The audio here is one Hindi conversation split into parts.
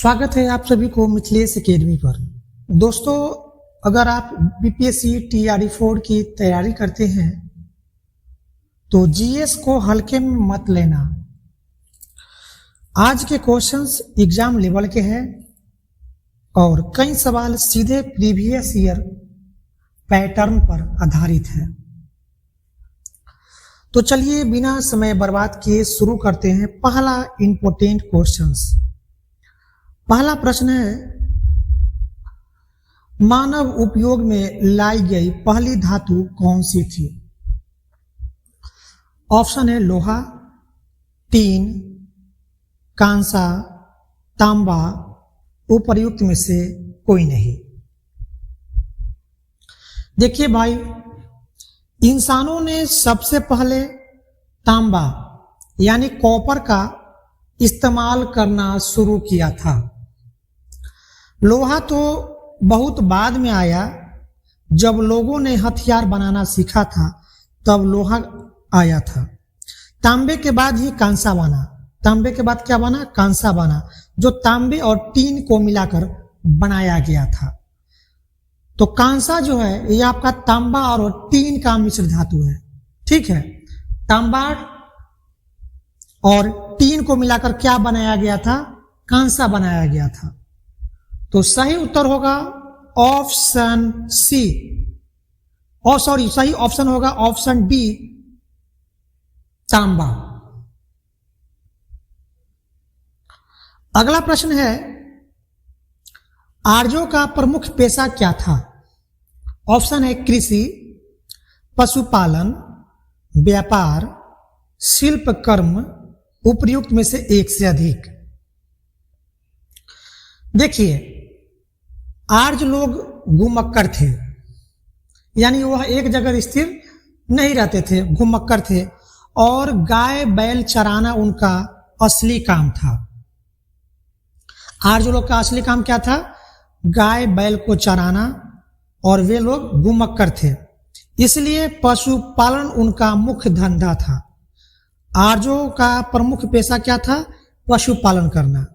स्वागत है आप सभी को मिथिलेश एकेडमी पर। दोस्तों, अगर आप बीपीएससी TRE4 की तैयारी करते हैं तो जीएस को हल्के में मत लेना। आज के क्वेश्चंस एग्जाम लेवल के हैं और कई सवाल सीधे प्रीवियस ईयर पैटर्न पर आधारित है। तो चलिए बिना समय बर्बाद किए शुरू करते हैं। पहला इंपॉर्टेंट क्वेश्चंस। पहला प्रश्न है, मानव उपयोग में लाई गई पहली धातु कौन सी थी? ऑप्शन है लोहा, टीन, कांसा, तांबा, उपर्युक्त में से कोई नहीं। देखिए भाई, इंसानों ने सबसे पहले तांबा यानी कॉपर का इस्तेमाल करना शुरू किया था। लोहा तो बहुत बाद में आया, जब लोगों ने हथियार बनाना सीखा था तब लोहा आया था। तांबे के बाद ही कांसा बना। तांबे के बाद क्या बना? कांसा बना, जो तांबे और टीन को मिलाकर बनाया गया था। तो कांसा जो है ये आपका तांबा और टीन का मिश्र धातु है। ठीक है, तांबा और टीन को मिलाकर क्या बनाया गया था? कांसा बनाया गया था। तो सही उत्तर होगा ऑप्शन सी। सही ऑप्शन होगा ऑप्शन डी, तांबा। अगला प्रश्न है, आर्यों का प्रमुख पेशा क्या था? ऑप्शन है कृषि, पशुपालन, व्यापार, शिल्प कर्म, उपर्युक्त में से एक से अधिक। देखिए, आर्य लोग घुमक्कर थे, यानी वह एक जगह स्थिर नहीं रहते थे, घुमक्कर थे, और गाय बैल चराना उनका असली काम था। आर्य लोग का असली काम क्या था? गाय बैल को चराना, और वे लोग घुमक्कर थे, इसलिए पशुपालन उनका मुख्य धंधा था। आर्यों का प्रमुख पेशा क्या था? पशुपालन करना।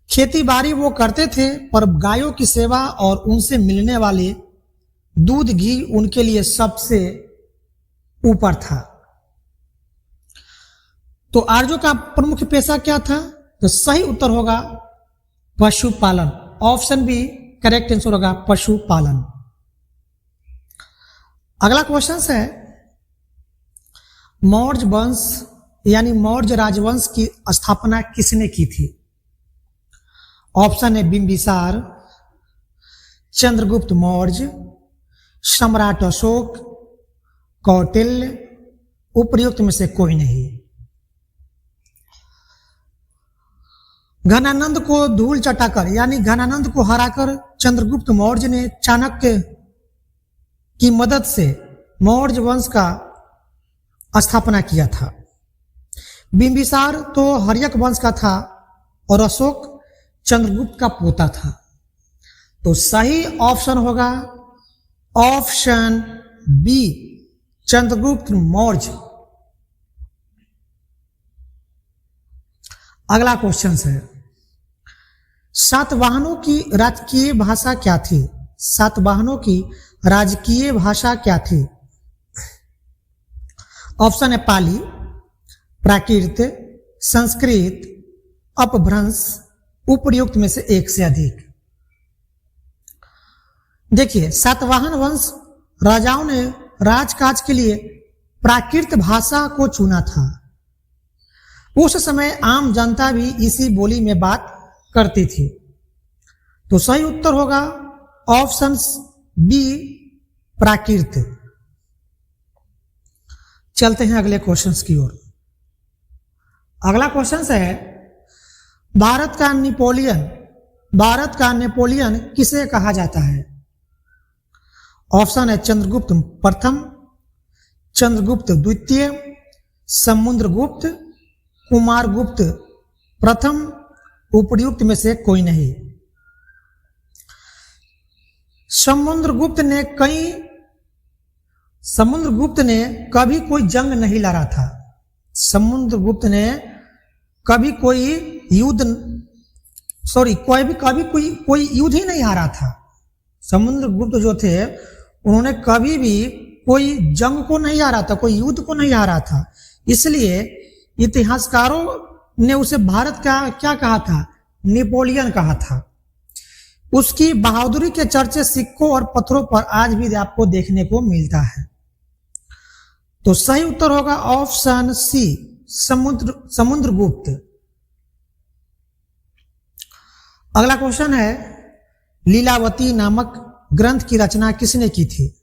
खेती बाड़ी वो करते थे, पर गायों की सेवा और उनसे मिलने वाले दूध घी उनके लिए सबसे ऊपर था। तो आर्यों का प्रमुख पेशा क्या था? तो सही उत्तर होगा पशुपालन। ऑप्शन बी करेक्ट आंसर होगा, पशुपालन। अगला क्वेश्चन है, मौर्य वंश यानी मौर्य राजवंश की स्थापना किसने की थी? ऑप्शन है बिंबिसार, चंद्रगुप्त मौर्य, सम्राट अशोक, कौटिल्य, उपर्युक्त में से कोई नहीं। घनानंद को धूल चटाकर यानी घनानंद को हराकर चंद्रगुप्त मौर्य ने चाणक्य की मदद से मौर्य वंश का स्थापना किया था। बिंबिसार तो हर्यक वंश का था और अशोक चंद्रगुप्त का पोता था। तो सही ऑप्शन होगा ऑप्शन बी, चंद्रगुप्त मौर्य। अगला क्वेश्चन है, सातवाहनों की राजकीय भाषा क्या थी? सातवाहनों की राजकीय भाषा क्या थी? ऑप्शन है पाली, प्राकृत, संस्कृत, अपभ्रंश, उपर्युक्त में से एक से अधिक। देखिए, सातवाहन वंश राजाओं ने राजकाज के लिए प्राकृत भाषा को चुना था। उस समय आम जनता भी इसी बोली में बात करती थी। तो सही उत्तर होगा ऑप्शन बी, प्राकृत। चलते हैं अगले क्वेश्चंस की ओर। अगला क्वेश्चन है, भारत का नेपोलियन किसे कहा जाता है? ऑप्शन है चंद्रगुप्त प्रथम, चंद्रगुप्त द्वितीय, समुद्रगुप्त, कुमारगुप्त प्रथम, उपर्युक्त में से कोई नहीं। समुद्रगुप्त ने कभी कोई जंग नहीं लड़ा था। समुद्रगुप्त ने कभी कोई युद्ध सॉरी कभी कोई युद्ध ही नहीं हारा था। समुद्रगुप्त जो थे उन्होंने कभी भी कोई जंग को नहीं हारा था, कोई युद्ध को नहीं हारा था। इसलिए इतिहासकारों ने उसे भारत का क्या कहा था? नेपोलियन कहा था। उसकी बहादुरी के चर्चे सिक्कों और पत्थरों पर आज भी आपको देखने को मिलता है। तो सही उत्तर होगा ऑप्शन सी, समुद्रगुप्त। अगला क्वेश्चन है, लीलावती नामक ग्रंथ की रचना किसने की थी?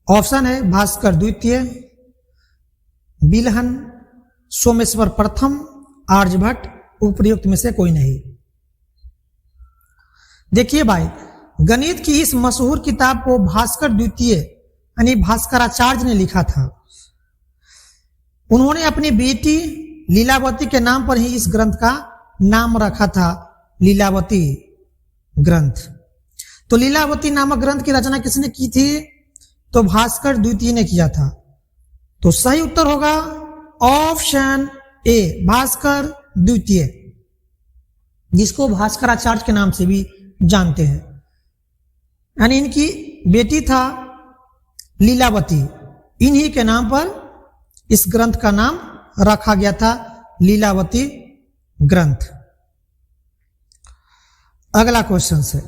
ऑप्शन है भास्कर द्वितीय, बिलहन, सोमेश्वर प्रथम, आर्यभट्ट, उपर्युक्त में से कोई नहीं। देखिए भाई, गणित की इस मशहूर किताब को भास्कर द्वितीय यानी भास्कराचार्य ने लिखा था। उन्होंने अपनी बेटी लीलावती के नाम पर ही इस ग्रंथ का नाम रखा था, लीलावती ग्रंथ। तो लीलावती नामक ग्रंथ की रचना किसने की थी? तो भास्कर द्वितीय ने किया था। तो सही उत्तर होगा ऑप्शन ए, भास्कर द्वितीय, जिसको भास्कराचार्य के नाम से भी जानते हैं। यानी इनकी बेटी था लीलावती, इन्हीं के नाम पर इस ग्रंथ का नाम रखा गया था, लीलावती ग्रंथ। अगला क्वेश्चन से,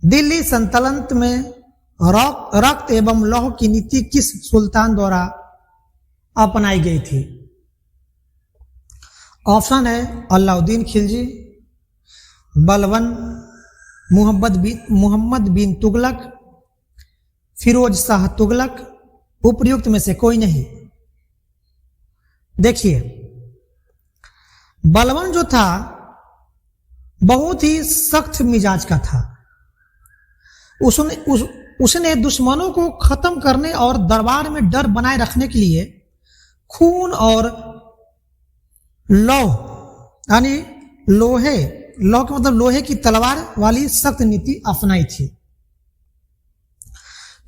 दिल्ली सल्तनत में रक्त एवं लौह की नीति किस सुल्तान द्वारा अपनाई गई थी? ऑप्शन है अलाउद्दीन खिलजी, बलबन, मोहम्मद बिन तुगलक, फिरोज शाह तुगलक, उपर्युक्त में से कोई नहीं। देखिए, बलबन जो था बहुत ही सख्त मिजाज का था। उसने दुश्मनों को खत्म करने और दरबार में डर बनाए रखने के लिए खून और लौह यानी लौह का मतलब लोहे की तलवार वाली सख्त नीति अपनाई थी।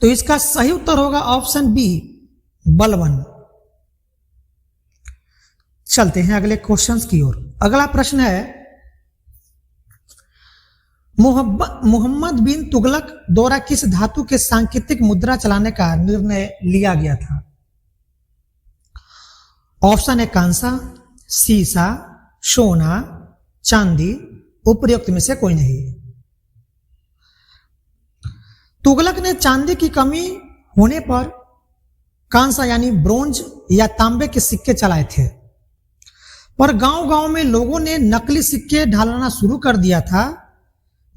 तो इसका सही उत्तर होगा ऑप्शन बी, बलबन। चलते हैं अगले क्वेश्चंस की ओर। अगला प्रश्न है, मोहम्मद बिन तुगलक द्वारा किस धातु के सांकेतिक मुद्रा चलाने का निर्णय लिया गया था? ऑप्शन है कांसा, सीसा, सोना, चांदी, उपर्युक्त में से कोई नहीं। तुगलक ने चांदी की कमी होने पर कांसा यानी ब्रोंज या तांबे के सिक्के चलाए थे, पर गांव-गांव में लोगों ने नकली सिक्के ढालना शुरू कर दिया था,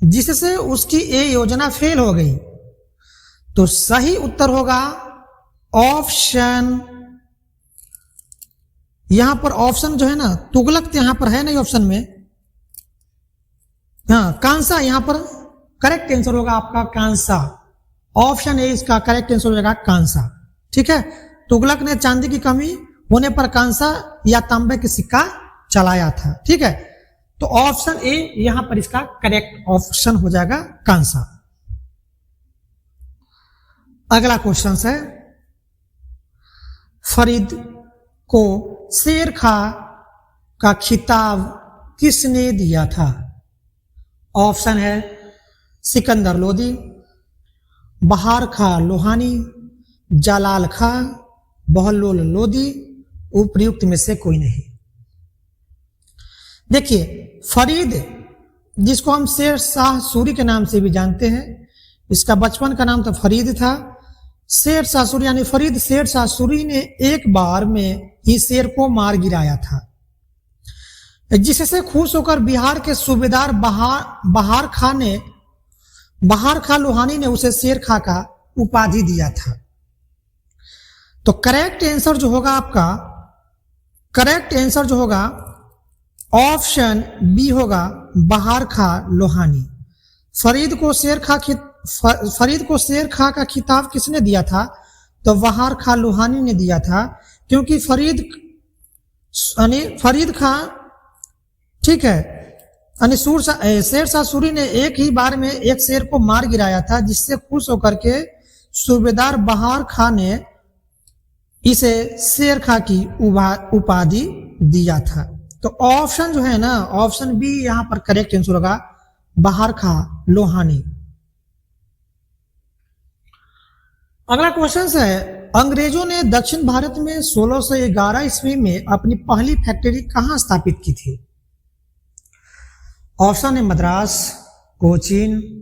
जिससे उसकी ये योजना फेल हो गई। तो सही उत्तर होगा ऑप्शन, यहां पर ऑप्शन जो है ना, तुगलक तो यहां पर है नहीं ऑप्शन में, हाँ कांसा यहां पर करेक्ट आंसर होगा आपका कांसा। ऑप्शन ए इसका करेक्ट आंसर हो जाएगा कांसा। ठीक है, तुगलक ने चांदी की कमी होने पर कांसा या तांबे के सिक्का चलाया था। ठीक है, तो ऑप्शन ए यहां पर इसका करेक्ट ऑप्शन हो जाएगा कांसा। अगला क्वेश्चन है, फरीद को शेर खां का खिताब किसने दिया था? ऑप्शन है सिकंदर लोदी, बहार खां लोहानी, जलाल खां, बहलोल लोदी, उपर्युक्त में से कोई नहीं। देखिए, फरीद जिसको हम शेर शाह सूरी के नाम से भी जानते हैं, इसका बचपन का नाम तो फरीद था। शेर शाह सूरी यानी फरीद शेर शाह सूरी ने एक बार में ही शेर को मार गिराया था, जिससे खुश होकर बिहार के सूबेदार बहार खां लोहानी ने उसे शेर खां का उपाधि दिया था। तो करेक्ट आंसर जो होगा आपका, करेक्ट आंसर जो होगा ऑप्शन बी होगा, बहार खां लोहानी। फरीद को शेर खां का खिताब किसने दिया था? तो बहार खां लोहानी ने दिया था, क्योंकि फरीद खां, ठीक है, यानी शेर शाह सूरी ने एक ही बार में एक शेर को मार गिराया था, जिससे खुश होकर के सूबेदार बहार खां ने इसे शेर खां की उपाधि दिया था। तो ऑप्शन जो है ना, ऑप्शन बी यहां पर करेक्ट आंसर होगा, बहारखा लोहानी। अगला क्वेश्चन है, अंग्रेजों ने दक्षिण भारत में 1611 ईस्वी में अपनी पहली फैक्ट्री कहां स्थापित की थी? ऑप्शन है मद्रास, कोचीन,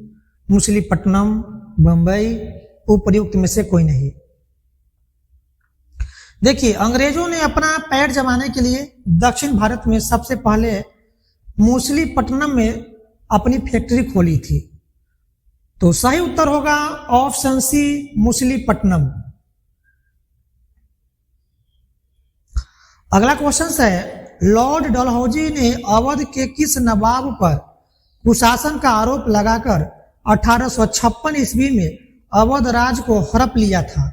मछलीपट्टनम, बंबई, उपर्युक्त में से कोई नहीं। देखिए, अंग्रेजों ने अपना पैर जमाने के लिए दक्षिण भारत में सबसे पहले मछलीपट्टनम में अपनी फैक्ट्री खोली थी। तो सही उत्तर होगा ऑप्शन सी, मछलीपट्टनम। अगला क्वेश्चन है, लॉर्ड डलहौजी ने अवध के किस नवाब पर कुशासन का आरोप लगाकर 1856 ईस्वी में अवध राज को हड़प लिया था?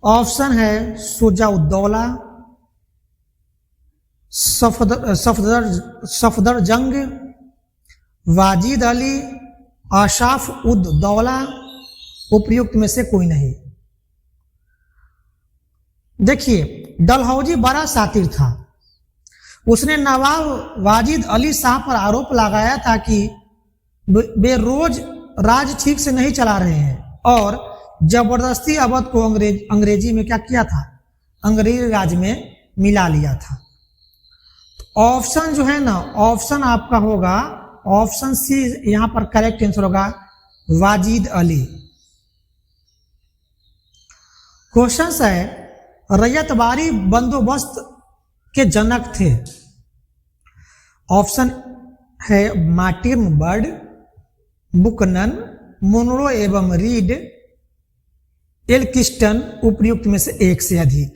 ऑप्शन है शुजा-उद-दौला, सफदर जंग, वाजिद अली, आशाफ उद दौला, उपयुक्त में से कोई नहीं। देखिए, डलहौजी बड़ा शातिर था। उसने नवाब वाजिद अली शाह पर आरोप लगाया था कि वे रोज राज ठीक से नहीं चला रहे हैं और जबरदस्ती अवध को अंग्रेजी में क्या किया था, अंग्रेजी राज में मिला लिया था। ऑप्शन जो है ना, ऑप्शन आपका होगा ऑप्शन सी, यहां पर करेक्ट आंसर होगा वाजिद अली। क्वेश्चन है, रैयतवारी बंदोबस्त के जनक थे? ऑप्शन है मार्टिन बर्ड, बुकनन, मुनरो एवं रीड, एल्किस्टन, उपयुक्त में से एक से अधिक।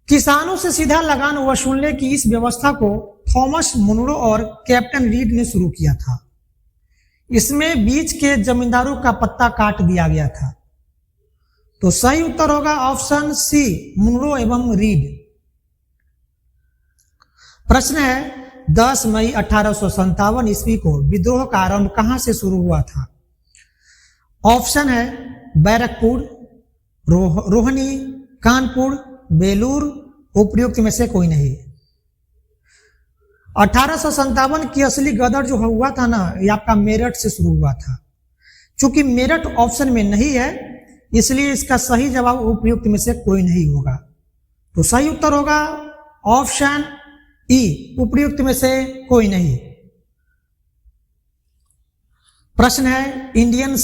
किसानों से सीधा लगान वसूलने की इस व्यवस्था को थॉमस मुनरो और कैप्टन रीड ने शुरू किया था। इसमें बीच के जमींदारों का पत्ता काट दिया गया था। तो सही उत्तर होगा ऑप्शन सी, मुनरो एवं रीड। प्रश्न है, 10 मई 1857 ईस्वी को विद्रोह का आरंभ कहां से शुरू हुआ था? ऑप्शन है बैरकपुर, रोहनी, कानपुर, बेलूर, उपयुक्त में से कोई नहीं। 1857 की असली गदर जो हुआ था ना, ये आपका मेरठ से शुरू हुआ था। चूंकि मेरठ ऑप्शन में नहीं है, इसलिए इसका सही जवाब उपयुक्त में से कोई नहीं होगा। तो सही उत्तर होगा ऑप्शन ई, उपयुक्त में से कोई नहीं। प्रश्न है, इंडियन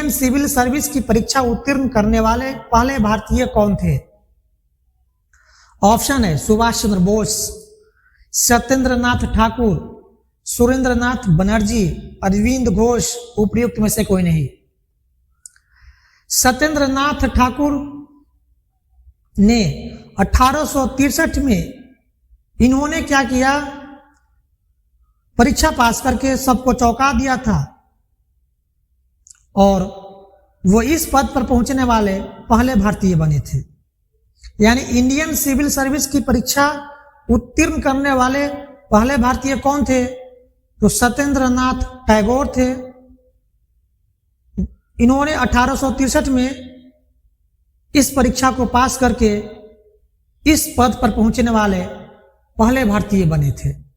सिविल सर्विस की परीक्षा उत्तीर्ण करने वाले पहले भारतीय कौन थे? ऑप्शन है सुभाष चंद्र बोस, सत्येंद्र नाथ ठाकुर, सुरेंद्र नाथ बनर्जी, अरविंद घोष, उपयुक्त में से कोई नहीं। सत्येंद्र नाथ ठाकुर ने 1863 में इन्होंने क्या किया, परीक्षा पास करके सबको चौंका दिया था और वो इस पद पर पहुंचने वाले पहले भारतीय बने थे। यानी इंडियन सिविल सर्विस की परीक्षा उत्तीर्ण करने वाले पहले भारतीय कौन थे? तो सत्येंद्र नाथ टैगोर थे। इन्होंने 1863 में इस परीक्षा को पास करके इस पद पर पहुंचने वाले पहले भारतीय बने थे।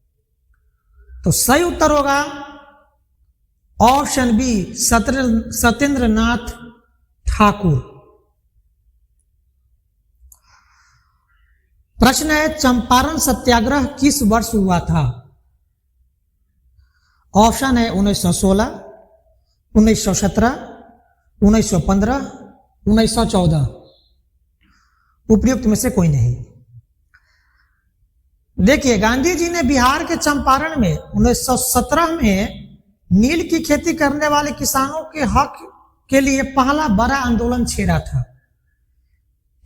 तो सही उत्तर होगा ऑप्शन बी, सत्येंद्र नाथ ठाकुर। प्रश्न है, चंपारण सत्याग्रह किस वर्ष हुआ था? ऑप्शन है 1916, 1917, 1915, 1914, उपयुक्त में से कोई नहीं। देखिए, गांधी जी ने बिहार के चंपारण में 1917 में नील की खेती करने वाले किसानों के हक के लिए पहला बड़ा आंदोलन छेड़ा था।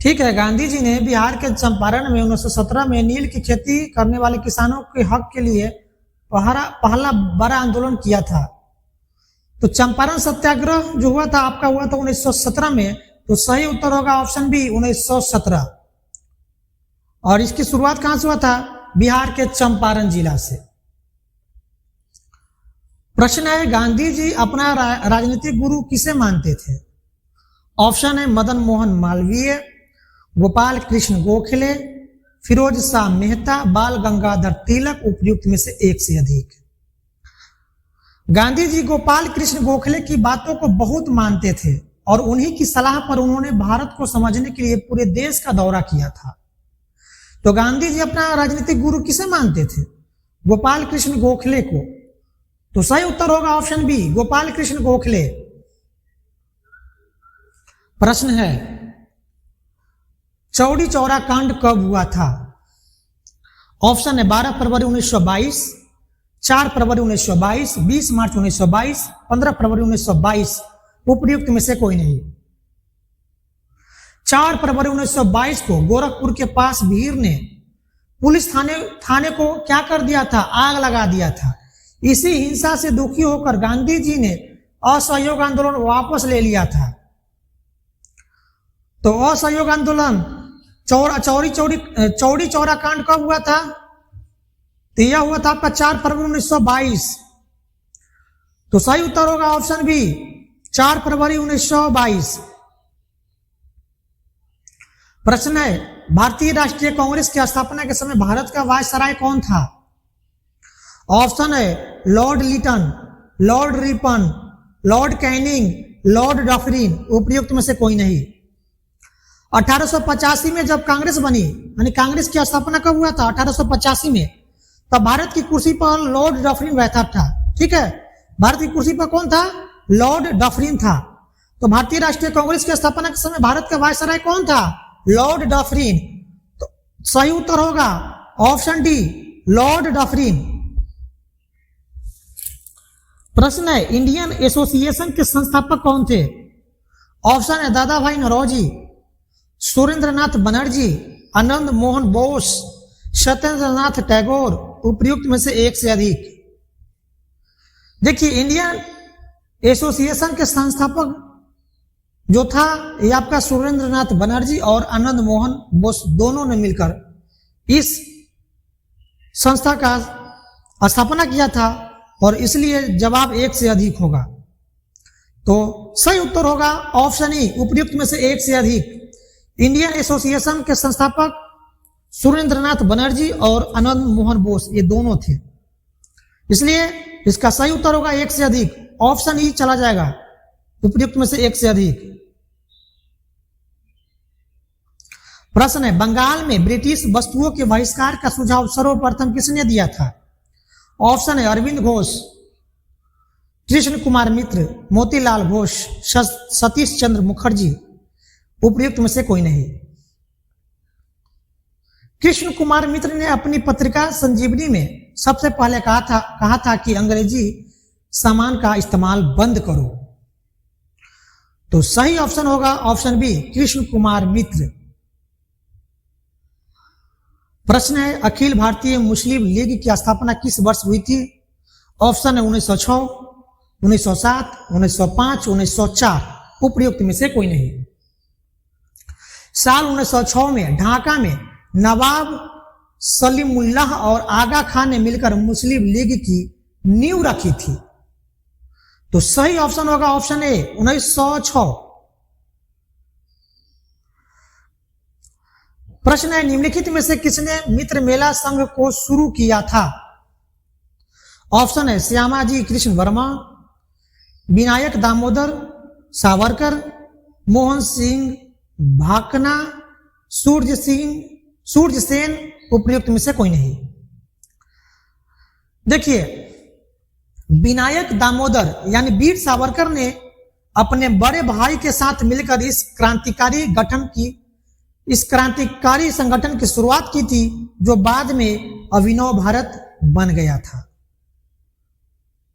ठीक है, गांधी जी ने बिहार के चंपारण में 1917 में नील की खेती करने वाले किसानों के हक के लिए पहला बड़ा आंदोलन किया था। तो चंपारण सत्याग्रह जो हुआ था आपका हुआ था 1917 में। तो सही उत्तर होगा ऑप्शन बी, 1917। और इसकी शुरुआत कहां से हुआ था? बिहार के चंपारण जिला से। प्रश्न है, गांधी जी अपना राजनीतिक गुरु किसे मानते थे? ऑप्शन है मदन मोहन मालवीय, गोपाल कृष्ण गोखले, फिरोज शाह मेहता, बाल गंगाधर तिलक, उपयुक्त में से एक से अधिक। गांधी जी गोपाल कृष्ण गोखले की बातों को बहुत मानते थे और उन्हीं की सलाह पर उन्होंने भारत को समझने के लिए पूरे देश का दौरा किया था। तो गांधी जी अपना राजनीतिक गुरु किसे मानते थे? गोपाल कृष्ण गोखले को। तो सही उत्तर होगा ऑप्शन बी, गोपाल कृष्ण गोखले। प्रश्न है, चौरी चौरा कांड कब हुआ था? ऑप्शन है 12 फरवरी 1922, 4 फरवरी 1922, 20 मार्च 1922, 15 फरवरी 1922, उपयुक्त में से कोई नहीं। 4 फरवरी 1922 को गोरखपुर के पास भीड़ ने पुलिस थाने को क्या कर दिया था? आग लगा दिया था। इसी हिंसा से दुखी होकर गांधी जी ने असहयोग आंदोलन वापस ले लिया था। तो असहयोग आंदोलन चौरी चौरा कांड कब हुआ था? तो यह हुआ था आपका 4 फरवरी 1922। तो सही उत्तर होगा ऑप्शन बी, 4 फरवरी 1922। प्रश्न है, भारतीय राष्ट्रीय कांग्रेस की स्थापना के समय भारत का वायसराय कौन था? ऑप्शन है Lord Lytton, Lord Ripon, Lord Canning, Lord Dufferin, उपयुक्त में से कोई नहीं। 1885 में जब कांग्रेस बनी, यानी कांग्रेस की स्थापना कब हुआ था? 1885 में। तब भारत की कुर्सी पर लॉर्ड डफरिन बैठा था। ठीक है, भारत की कुर्सी पर कौन था? लॉर्ड डफरिन था। तो भारतीय राष्ट्रीय कांग्रेस की स्थापना के समय भारत का वायसराय कौन था? Lord Dufferin. तो सही उत्तर होगा ऑप्शन डी, लॉर्ड डफरिन। प्रश्न है, इंडियन एसोसिएशन के संस्थापक कौन थे? ऑप्शन है दादा भाई नौरोजी, सुरेंद्रनाथ बनर्जी, आनंद मोहन बोस, सत्येंद्रनाथ टैगोर, उपयुक्त में से एक से अधिक। देखिए, इंडियन एसोसिएशन के संस्थापक जो था ये आपका सुरेंद्रनाथ बनर्जी और आनंद मोहन बोस दोनों ने मिलकर इस संस्था का स्थापना किया था और इसलिए जवाब एक से अधिक होगा। तो सही उत्तर होगा ऑप्शन ई, उपयुक्त में से एक से अधिक। इंडियन एसोसिएशन के संस्थापक सुरेंद्रनाथ बनर्जी और आनंद मोहन बोस ये दोनों थे, इसलिए इसका सही उत्तर होगा एक से अधिक। ऑप्शन ई चला जाएगा, उपयुक्त में से एक से अधिक। प्रश्न है, बंगाल में ब्रिटिश वस्तुओं के बहिष्कार का सुझाव सर्वप्रथम किसने दिया था? ऑप्शन है अरविंद घोष, कृष्ण कुमार मित्र, मोतीलाल घोष, सतीश चंद्र मुखर्जी, उपयुक्त में से कोई नहीं। कृष्ण कुमार मित्र ने अपनी पत्रिका संजीवनी में सबसे पहले कहा था कि अंग्रेजी सामान का इस्तेमाल बंद करो। तो सही ऑप्शन होगा ऑप्शन बी, कृष्ण कुमार मित्र। प्रश्न है, अखिल भारतीय मुस्लिम लीग की स्थापना किस वर्ष हुई थी? ऑप्शन है 1906, 1907, 1905, 1904, उपयुक्त में से कोई नहीं। साल 1906 में ढाका में नवाब सलीमुल्लाह और आगा खान ने मिलकर मुस्लिम लीग की नींव रखी थी। तो सही ऑप्शन होगा ऑप्शन ए, 1906। प्रश्न है, निम्नलिखित में से किसने मित्र मेला संघ को शुरू किया था? ऑप्शन है श्यामाजी कृष्ण वर्मा, विनायक दामोदर सावरकर, मोहन सिंह भाकना, सूर्य सेन, उपयुक्त में से कोई नहीं। देखिए, विनायक दामोदर यानी वीर सावरकर ने अपने बड़े भाई के साथ मिलकर इस क्रांतिकारी संगठन की शुरुआत की थी, जो बाद में अभिनव भारत बन गया था।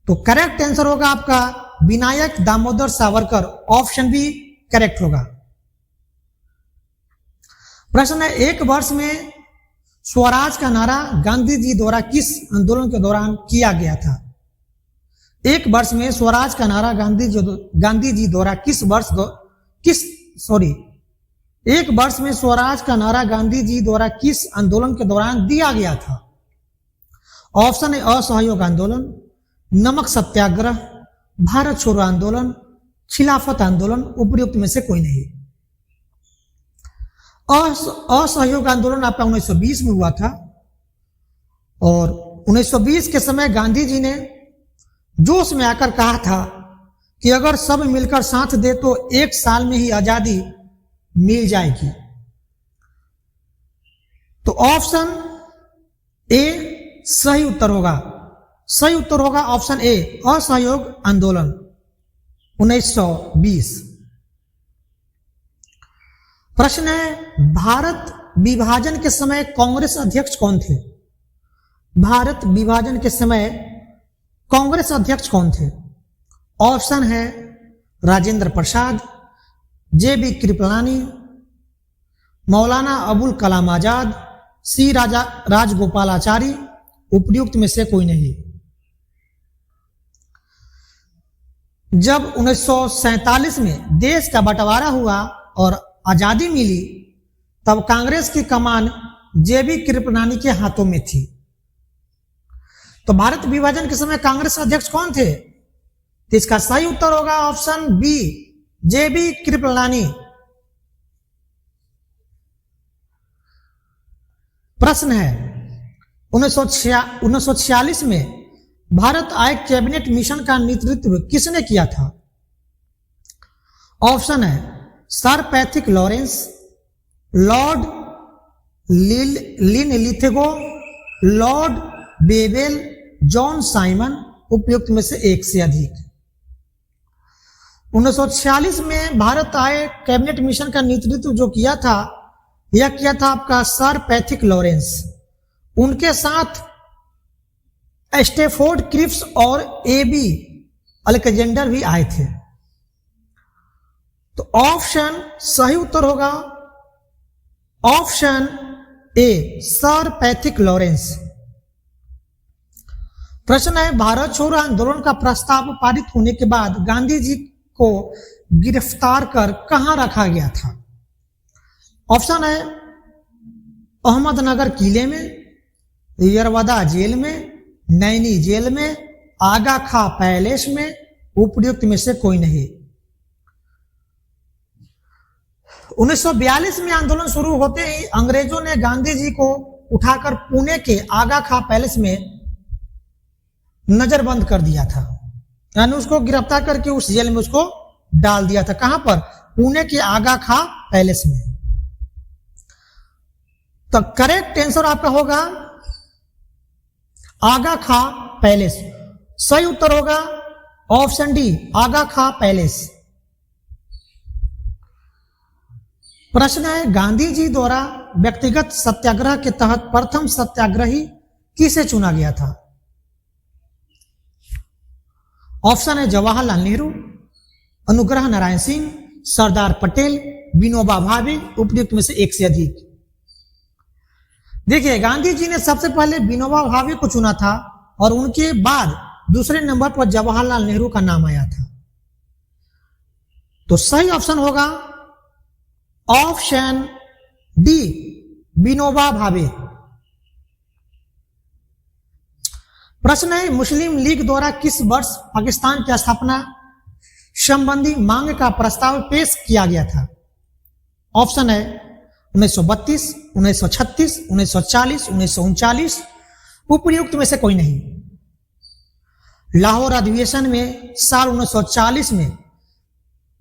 तो करेक्ट आंसर होगा आपका Vinayak Damodar Savarkar, option B correct होगा। प्रश्न है, एक वर्ष में स्वराज का नारा गांधी जी द्वारा किस आंदोलन के दौरान किया गया था? एक वर्ष में स्वराज का नारा गांधी जी द्वारा एक वर्ष में स्वराज का नारा गांधी जी द्वारा किस आंदोलन के दौरान दिया गया था? ऑप्शन है असहयोग आंदोलन, नमक सत्याग्रह, भारत छोड़ो आंदोलन, खिलाफत आंदोलन, उपयुक्त में से कोई नहीं। असहयोग आंदोलन आपका 1920 में हुआ था और 1920 के समय गांधी जी ने जोश में आकर कहा था कि अगर सब मिलकर साथ दे तो 1 साल में ही आजादी मिल जाएगी। तो ऑप्शन ए सही उत्तर होगा। सही उत्तर होगा ऑप्शन ए, असहयोग आंदोलन 1920। प्रश्न है, भारत विभाजन के समय कांग्रेस अध्यक्ष कौन थे? भारत विभाजन के समय कांग्रेस अध्यक्ष कौन थे? ऑप्शन है राजेंद्र प्रसाद, जे.बी. कृपलानी, मौलाना अबुल कलाम आजाद, सी राजगोपालाचारी, उपयुक्त में से कोई नहीं। जब 1947 में देश का बंटवारा हुआ और आजादी मिली तब कांग्रेस की कमान जे.बी. कृपलानी के हाथों में थी। तो भारत विभाजन के समय कांग्रेस अध्यक्ष कौन थे? तो इसका सही उत्तर होगा ऑप्शन बी, जे.बी. कृपलानी। प्रश्न है, 1946 में भारत आय कैबिनेट मिशन का नेतृत्व किसने किया था? ऑप्शन है sir Pethick Lawrence, Lord Linlithgow, Lord Wavell, John Simon, उपयुक्त में से एक से अधिक। 1946 में भारत आय कैबिनेट मिशन का नेतृत्व जो किया था, यह किया था आपका सर पैथिक लॉरेंस। उनके साथ स्टेफोर्ड क्रिप्स और ए.बी. अलेक्जेंडर भी आए थे। तो ऑप्शन सही उत्तर होगा option A, sir Pethick Lawrence. प्रश्न है, भारत छोड़ो आंदोलन का प्रस्ताव पारित होने के बाद गांधी जी को गिरफ्तार कर कहां रखा गया था? ऑप्शन है अहमदनगर किले में, यरवदा जेल में, नैनी जेल में, आगा खां पैलेस में, उपयुक्त में से कोई नहीं। 1942 में आंदोलन शुरू होते ही अंग्रेजों ने गांधी जी को उठाकर पुणे के आगा खां पैलेस में नजरबंद कर दिया था, यानी उसको गिरफ्तार करके उस जेल में उसको डाल दिया था। कहां पर? पुणे के आगा खां पैलेस में। तो करेक्ट आंसर आपका होगा आगा खां पैलेस। सही उत्तर होगा ऑप्शन डी, आगा खां पैलेस। प्रश्न है, गांधी जी द्वारा व्यक्तिगत सत्याग्रह के तहत प्रथम सत्याग्रही किसे चुना गया था? ऑप्शन है जवाहरलाल नेहरू, अनुग्रह नारायण सिंह, सरदार पटेल, विनोबा भावे, उपयुक्त में से एक से अधिक। देखिए, गांधी जी ने सबसे पहले विनोबा भावे को चुना था और उनके बाद दूसरे नंबर पर जवाहरलाल नेहरू का नाम आया था। तो सही ऑप्शन होगा ऑप्शन डी, विनोबा भावे। प्रश्न है, मुस्लिम लीग द्वारा किस वर्ष पाकिस्तान की स्थापना संबंधी मांग का प्रस्ताव पेश किया गया था? ऑप्शन है 1932, 1936, 1940, 1939, उपयुक्त में से कोई नहीं। लाहौर अधिवेशन में साल 1940 में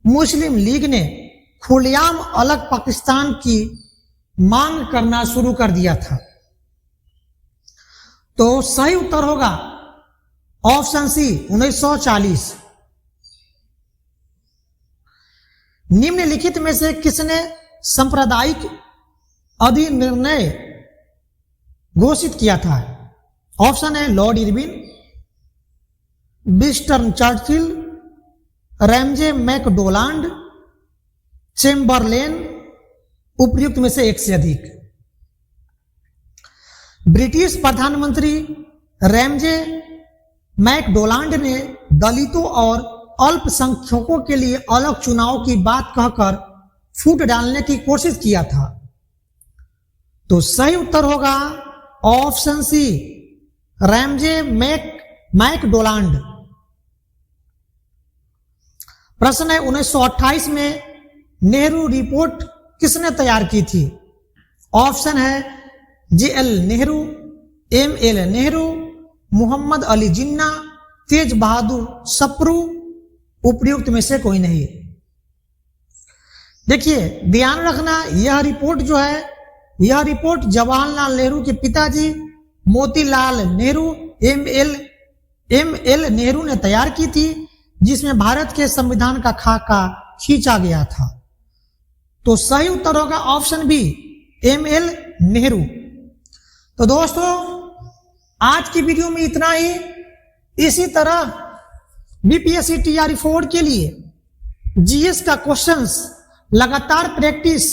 मुस्लिम लीग ने खुलेआम अलग पाकिस्तान की मांग करना शुरू कर दिया था। तो सही उत्तर होगा ऑप्शन सी, 1940। निम्नलिखित में से किसने सांप्रदायिक अधिनिर्णय घोषित किया था? ऑप्शन है Lord Irwin, Winston Churchill, Ramsay MacDonald, Chamberlain, उपयुक्त में से एक से अधिक। ब्रिटिश प्रधानमंत्री रैमजे मैकडोनाल्ड ने दलितों और अल्पसंख्यकों के लिए अलग चुनाव की बात कहकर फूट डालने की कोशिश किया था। तो सही उत्तर होगा ऑप्शन सी, रैमजे मैकडोनाल्ड। प्रश्न है, 1928 में नेहरू रिपोर्ट किसने तैयार की थी? ऑप्शन है JL नेहरू, ML नेहरू, मोहम्मद अली जिन्ना, तेज बहादुर सप्रू, उपयुक्त में से कोई नहीं। देखिए ध्यान रखना, यह रिपोर्ट जो है, यह रिपोर्ट जवाहरलाल नेहरू के पिताजी मोतीलाल नेहरू ML नेहरू ने तैयार की थी, जिसमें भारत के संविधान का खाका खींचा गया था। तो सही उत्तर होगा ऑप्शन बी ML नेहरू। तो दोस्तों आज की वीडियो में इतना ही। इसी तरह बीपीएससी तैयारी 4 के लिए जीएस का क्वेश्चंस लगातार प्रैक्टिस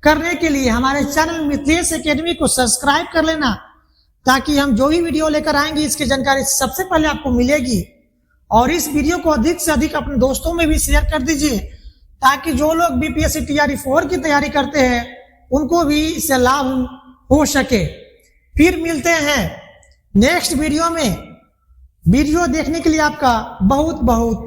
करने के लिए हमारे चैनल मिथिलेश एकेडमी को सब्सक्राइब कर लेना, ताकि हम जो भी वीडियो लेकर आएंगे इसकी जानकारी सबसे पहले आपको मिलेगी। और इस वीडियो को अधिक से अधिक अपने दोस्तों में भी शेयर कर दीजिए, ताकि जो लोग बीपीएससी तैयारी 4 की तैयारी करते हैं उनको भी इससे लाभ हो सके। फिर मिलते हैं नेक्स्ट वीडियो में। वीडियो देखने के लिए आपका बहुत बहुत